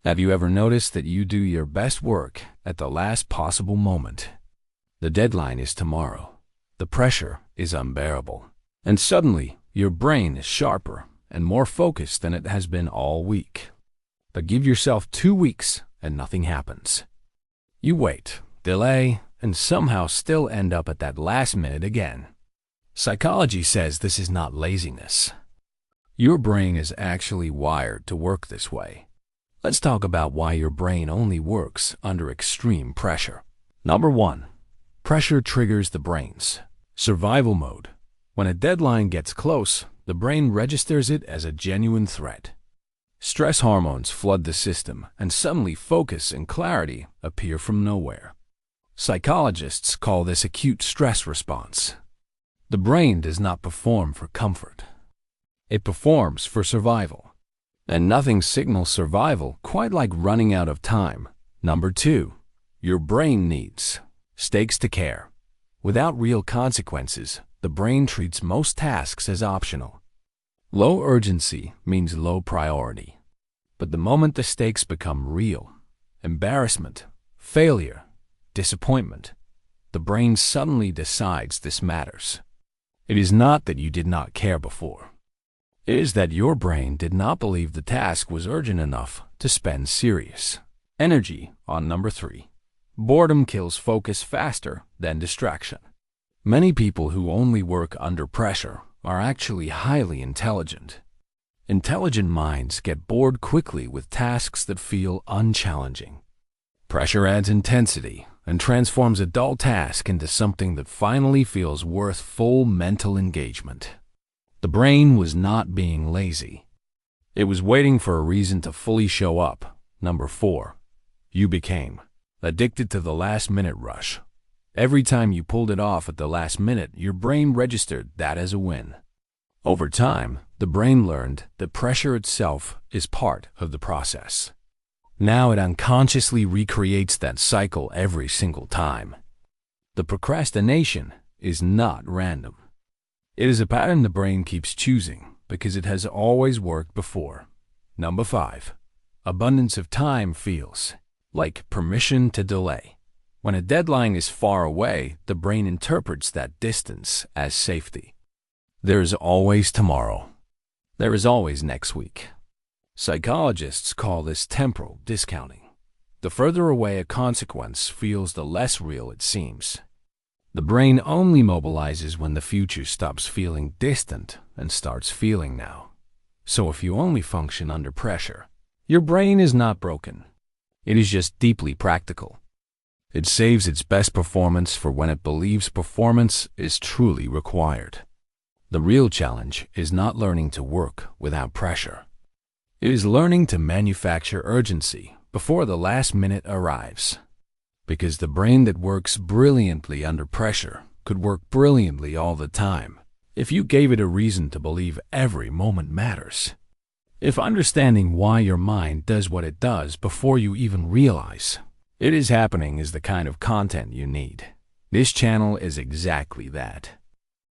Have you ever noticed that you do your best work at the last possible moment? The deadline is tomorrow. The pressure is unbearable. And suddenly, your brain is sharper and more focused than it has been all week. But give yourself 2 weeks and nothing happens. You wait, delay, and somehow still end up at that last minute again. Psychology says this is not laziness. Your brain is actually wired to work this way. Let's talk about why your brain only works under extreme pressure. Number 1. Pressure triggers the brain's survival mode. When a deadline gets close, the brain registers it as a genuine threat. Stress hormones flood the system, and suddenly focus and clarity appear from nowhere. Psychologists call this acute stress response. The brain does not perform for comfort. It performs for survival. And nothing signals survival quite like running out of time. Number 2. Your brain needs stakes to care. Without real consequences, the brain treats most tasks as optional. Low urgency means low priority. But the moment the stakes become real, embarrassment, failure, disappointment, the brain suddenly decides this matters. It is not that you did not care before. It is that your brain did not believe the task was urgent enough to spend serious energy on. Number 3. Boredom kills focus faster than distraction. Many people who only work under pressure are actually highly intelligent. Intelligent minds get bored quickly with tasks that feel unchallenging. Pressure adds intensity and transforms a dull task into something that finally feels worth full mental engagement. The brain was not being lazy. It was waiting for a reason to fully show up. Number 4. You became addicted to the last-minute rush. Every time you pulled it off at the last minute, your brain registered that as a win. Over time, the brain learned that pressure itself is part of the process. Now it unconsciously recreates that cycle every single time. The procrastination is not random. It is a pattern the brain keeps choosing because it has always worked before. Number 5. Abundance of time feels like permission to delay. When a deadline is far away, the brain interprets that distance as safety. There is always tomorrow. There is always next week. Psychologists call this temporal discounting. The further away a consequence feels, the less real it seems. The brain only mobilizes when the future stops feeling distant and starts feeling now. So if you only function under pressure, your brain is not broken. It is just deeply practical. It saves its best performance for when it believes performance is truly required. The real challenge is not learning to work without pressure. It is learning to manufacture urgency before the last minute arrives. Because the brain that works brilliantly under pressure could work brilliantly all the time if you gave it a reason to believe every moment matters. If understanding why your mind does what it does before you even realize it is happening is the kind of content you need, this channel is exactly that.